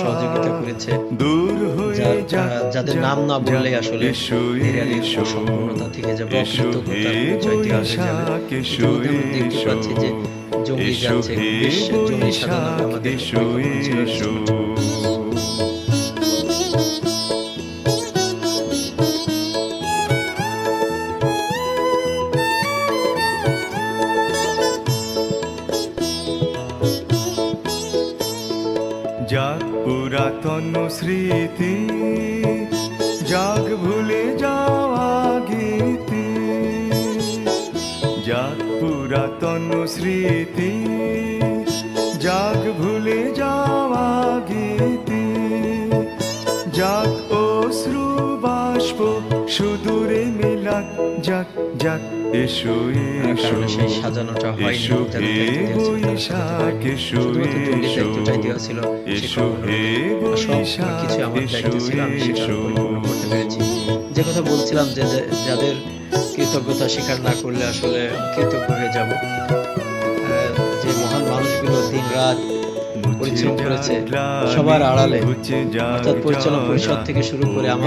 সহযোগিতা করেছে, যাদের নাম না বললেই আসলে এই র্যালির অসম্পূর্ণতা থেকে যাবে, অকৃতজ্ঞতার পরিচয় দেওয়া হয়ে যাবে। ইতিমধ্যে আমরা দেখতে পাচ্ছি যে জঙ্গি যাচ্ছে, বেশ জঙ্গি সাজানো আমাদের পরিকল্পনা ছিল রেস্টুরেন্ট। যাক পুরাতন স্মৃতি, যাক ভুলে যাওয়া গীতি, যাক পুরাতন স্মৃতি, যাক ভুলে যাওয়া গীতি, যাক অশ্রু বাষ্প সুদূরে মিলাক, যাক যাক এসো এসো সেই সাজানোটা হয়নি, এসো হে বৈশাখ, এসো এসো এসো হে বৈশাখ, কিছু আমার দায়িত্ব ছিল, আমি সেটা পরিপূর্ণ করতে পেরেছি। যে কথা বলছিলাম যে যাদের কৃতজ্ঞতা স্বীকার না করলে আসলে কৃতজ্ঞ হয়ে যাব। যে মহান মানুষগুলো দিন রাত পরিশ্রম করেছে সবার আড়ালে, অর্থাৎ পরিচালনা পরিষদ থেকে শুরু করে আমার